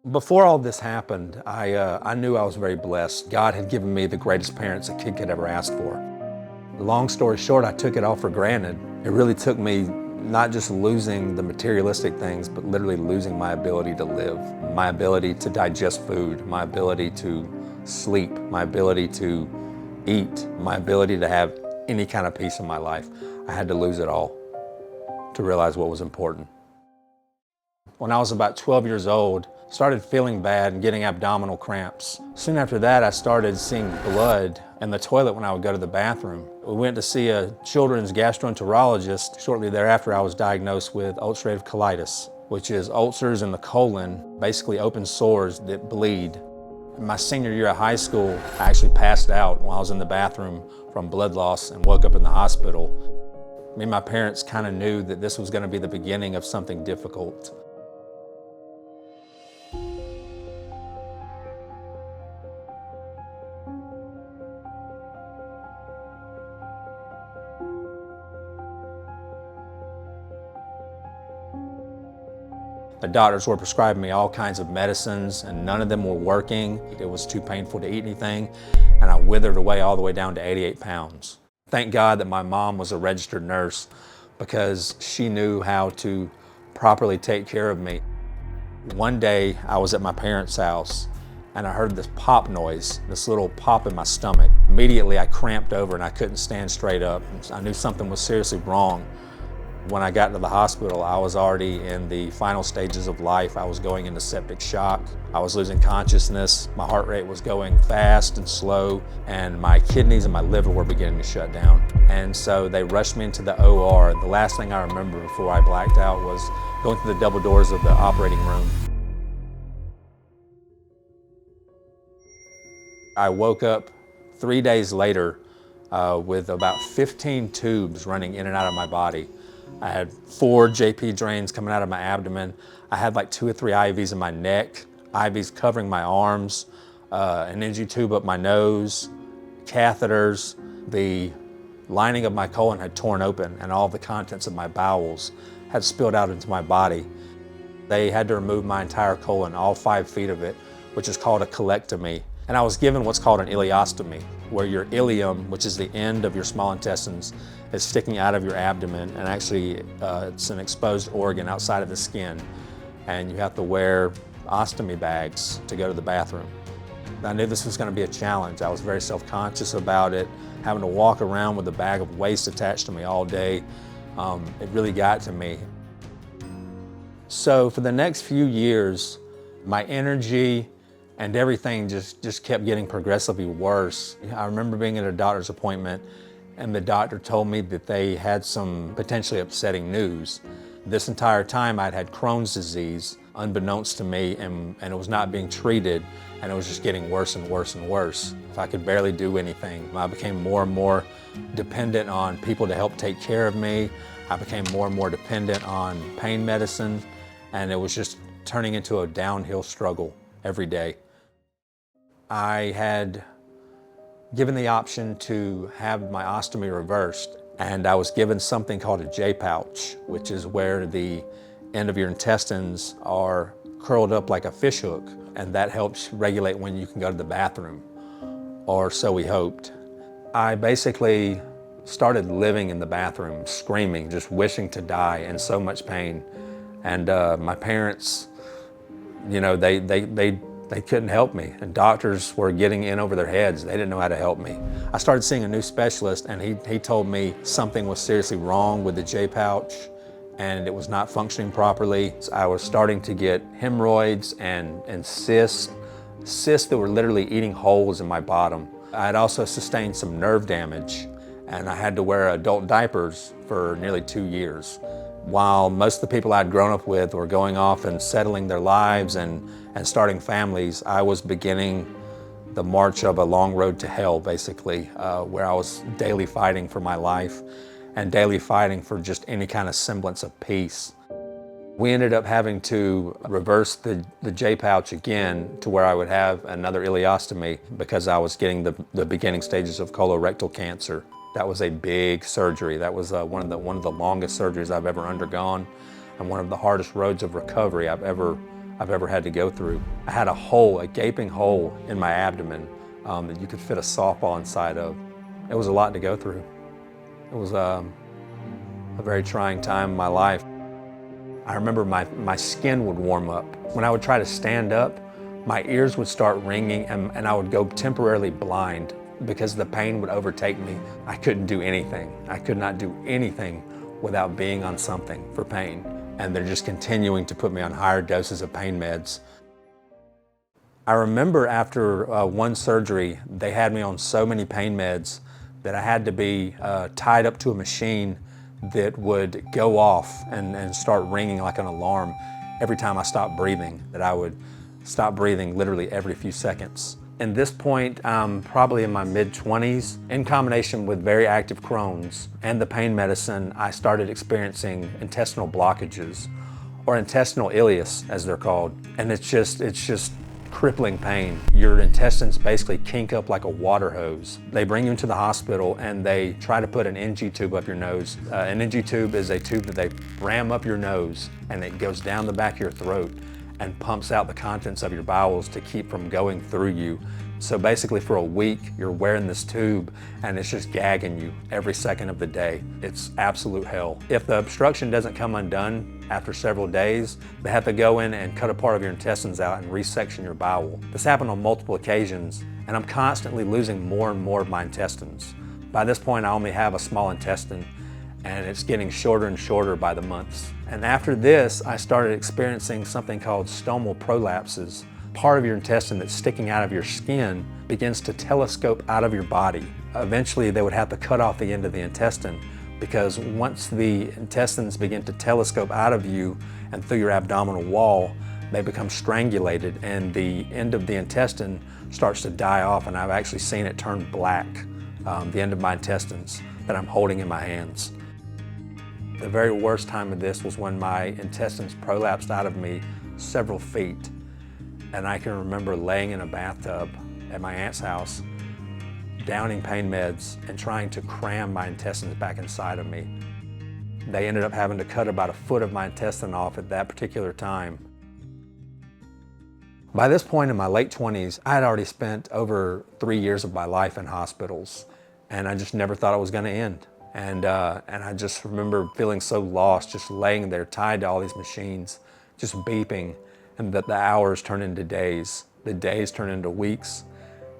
Before all this happened, I knew I was very blessed. God had given me the greatest parents a kid could ever ask for. Long story short, I took it all for granted. It really took me not just losing the materialistic things, but literally losing my ability to live, my ability to digest food, my ability to sleep, my ability to eat, my ability to have any kind of peace in my life. I had to lose it all to realize what was important. When I was about 12 years old, started feeling bad and getting abdominal cramps. Soon after that, I started seeing blood in the toilet when I would go to the bathroom. We went to see a children's gastroenterologist. Shortly thereafter, I was diagnosed with ulcerative colitis, which is ulcers in the colon, basically open sores that bleed. In my senior year of high school, I actually passed out while I was in the bathroom from blood loss and woke up in the hospital. Me and my parents kind of knew that this was going to be the beginning of something difficult. The doctors were prescribing me all kinds of medicines and none of them were working. It was too painful to eat anything and I withered away all the way down to 88 pounds. Thank God that my mom was a registered nurse because she knew how to properly take care of me. One day I was at my parents' house and I heard this pop noise, this little pop in my stomach. Immediately I cramped over and I couldn't stand straight up. I knew something was seriously wrong. When I got to the hospital, I was already in the final stages of life. I was going into septic shock. I was losing consciousness. My heart rate was going fast and slow, and my kidneys and my liver were beginning to shut down. And so they rushed me into the OR. The last thing I remember before I blacked out was going through the double doors of the operating room. I woke up 3 days later with about 15 tubes running in and out of my body. I had 4 JP drains coming out of my abdomen. I had like 2 or 3 IVs in my neck, IVs covering my arms, an NG tube up my nose, catheters. The lining of my colon had torn open and all the contents of my bowels had spilled out into my body. They had to remove my entire colon, all 5 feet of it, which is called a colectomy. And I was given what's called an ileostomy, where your ileum, which is the end of your small intestines, is sticking out of your abdomen, and actually it's an exposed organ outside of the skin, and you have to wear ostomy bags to go to the bathroom. I knew this was going to be a challenge. I was very self-conscious about it, having to walk around with a bag of waste attached to me all day. It really got to me. So for the next few years, my energy and everything just kept getting progressively worse. I remember being at a doctor's appointment and the doctor told me that they had some potentially upsetting news. This entire time I'd had Crohn's disease, unbeknownst to me, and it was not being treated, and it was just getting worse and worse and worse. If I could barely do anything, I became more and more dependent on people to help take care of me. I became more and more dependent on pain medicine, and it was just turning into a downhill struggle every day. I had given the option to have my ostomy reversed, and I was given something called a J-pouch, which is where the end of your intestines are curled up like a fish hook, and that helps regulate when you can go to the bathroom, or so we hoped. I basically started living in the bathroom, screaming, just wishing to die, in so much pain. And my parents, you know, they couldn't help me, and doctors were getting in over their heads. They didn't know how to help me. I started seeing a new specialist, and he told me something was seriously wrong with the J-pouch, and it was not functioning properly. I was starting to get hemorrhoids and cysts that were literally eating holes in my bottom. I had also sustained some nerve damage, and I had to wear adult diapers for nearly 2 years. While most of the people I'd grown up with were going off and settling their lives and starting families, I was beginning the march of a long road to hell, basically, where I was daily fighting for my life and daily fighting for just any kind of semblance of peace. We ended up having to reverse the J-pouch again to where I would have another ileostomy because I was getting the beginning stages of colorectal cancer. That was a big surgery. That was one of the longest surgeries I've ever undergone and one of the hardest roads of recovery I've ever I've ever had to go through. I had a hole, a gaping hole in my abdomen that you could fit a softball inside of. It was a lot to go through. It was a very trying time in my life. I remember my skin would warm up. When I would try to stand up, my ears would start ringing and I would go temporarily blind because the pain would overtake me. I couldn't do anything. I could not do anything without being on something for pain. And they're just continuing to put me on higher doses of pain meds. I remember after one surgery, they had me on so many pain meds that I had to be tied up to a machine that would go off and start ringing like an alarm every time I stopped breathing, that I would stop breathing literally every few seconds. At this point, I'm probably in my mid-20s. In combination with very active Crohn's and the pain medicine, I started experiencing intestinal blockages, or intestinal ileus as they're called. And it's just crippling pain. Your intestines basically kink up like a water hose. They bring you into the hospital and they try to put an NG tube up your nose. An NG tube is a tube that they ram up your nose and it goes down the back of your throat and pumps out the contents of your bowels to keep from going through you. So basically for a week, you're wearing this tube and it's just gagging you every second of the day. It's absolute hell. If the obstruction doesn't come undone after several days, they have to go in and cut a part of your intestines out and resection your bowel. This happened on multiple occasions and I'm constantly losing more and more of my intestines. By this point, I only have a small intestine and it's getting shorter and shorter by the months. And after this, I started experiencing something called stomal prolapses. Part of your intestine that's sticking out of your skin begins to telescope out of your body. Eventually, they would have to cut off the end of the intestine because once the intestines begin to telescope out of you and through your abdominal wall, they become strangulated and the end of the intestine starts to die off, and I've actually seen it turn black, the end of my intestines that I'm holding in my hands. The very worst time of this was when my intestines prolapsed out of me several feet. And I can remember laying in a bathtub at my aunt's house, downing pain meds and trying to cram my intestines back inside of me. They ended up having to cut about a foot of my intestine off at that particular time. By this point in my late 20s, I had already spent over 3 years of my life in hospitals, and I just never thought it was going to end. And I just remember feeling so lost, just laying there tied to all these machines, just beeping, and that the hours turn into days, the days turn into weeks,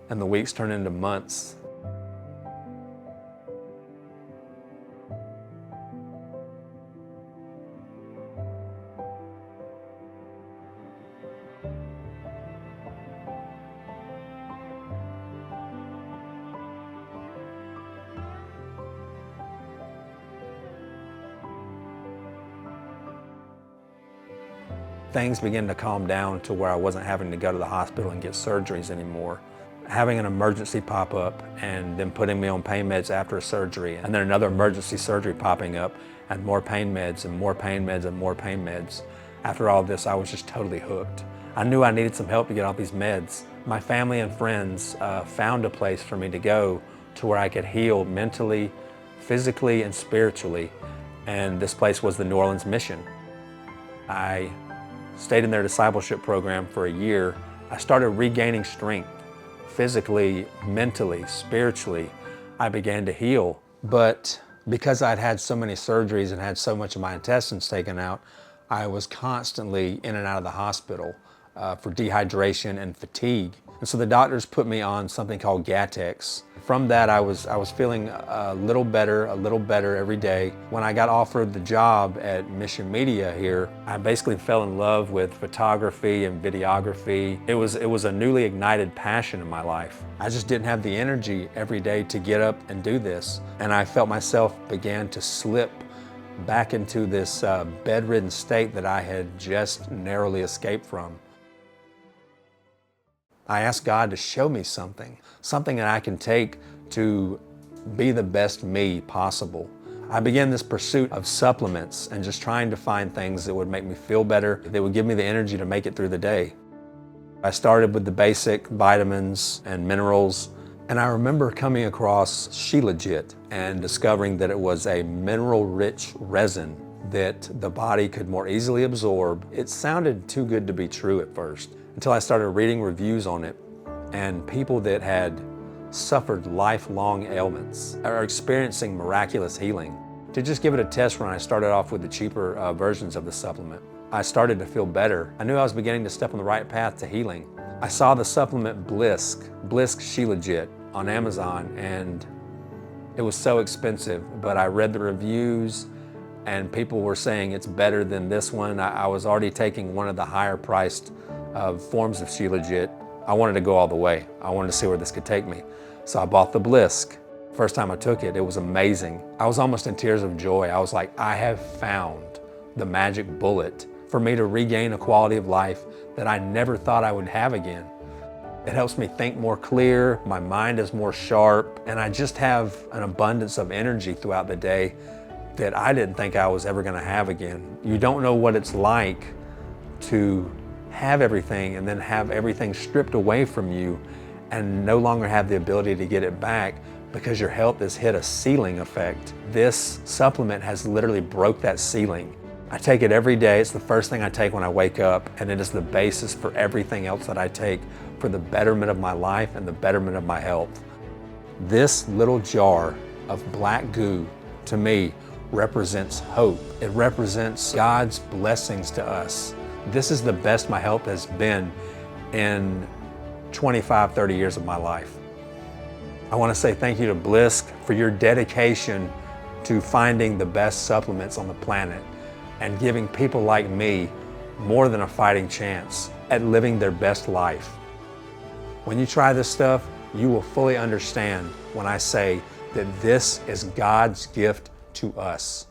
and the weeks turn into months. Things began to calm down to where I wasn't having to go to the hospital and get surgeries anymore. Having an emergency pop up and then putting me on pain meds after a surgery, and then another emergency surgery popping up and more pain meds and more pain meds and more pain meds. After all this, I was just totally hooked. I knew I needed some help to get off these meds. My family and friends found a place for me to go to where I could heal mentally, physically, and spiritually. And this place was the New Orleans Mission. I stayed in their discipleship program for a year. I started regaining strength, physically, mentally, spiritually. I began to heal. But because I'd had so many surgeries and had so much of my intestines taken out, I was constantly in and out of the hospital for dehydration and fatigue. And so the doctors put me on something called Gattex. From that, I was feeling a little better every day. When I got offered the job at Mission Media here, I basically fell in love with photography and videography. It was a newly ignited passion in my life. I just didn't have the energy every day to get up and do this. And I felt myself began to slip back into this bedridden state that I had just narrowly escaped from. I asked God to show me something that I can take to be the best me possible. I began this pursuit of supplements and just trying to find things that would make me feel better, that would give me the energy to make it through the day. I started with the basic vitamins and minerals, and I remember coming across Shilajit and discovering that it was a mineral-rich resin that the body could more easily absorb. It sounded too good to be true at first, until I started reading reviews on it, and people that had suffered lifelong ailments are experiencing miraculous healing. To just give it a test run, I started off with the cheaper versions of the supplement. I started to feel better. I knew I was beginning to step on the right path to healing. I saw the supplement Blisque Shilajit on Amazon, and it was so expensive, but I read the reviews and people were saying it's better than this one. I was already taking one of the higher priced forms of Shilajit. I wanted to go all the way. I wanted to see where this could take me. So I bought the Blisque. First time I took it, it was amazing. I was almost in tears of joy. I was like, I have found the magic bullet for me to regain a quality of life that I never thought I would have again. It helps me think more clear, my mind is more sharp, and I just have an abundance of energy throughout the day that I didn't think I was ever gonna have again. You don't know what it's like to have everything and then have everything stripped away from you and no longer have the ability to get it back because your health has hit a ceiling effect. This supplement has literally broke that ceiling. I take it every day. It's the first thing I take when I wake up, and it is the basis for everything else that I take for the betterment of my life and the betterment of my health. This little jar of black goo, to me, represents hope. It represents God's blessings to us. This is the best my health has been in 25, 30 years of my life. I want to say thank you to Blisque for your dedication to finding the best supplements on the planet and giving people like me more than a fighting chance at living their best life. When you try this stuff, you will fully understand when I say that this is God's gift to us.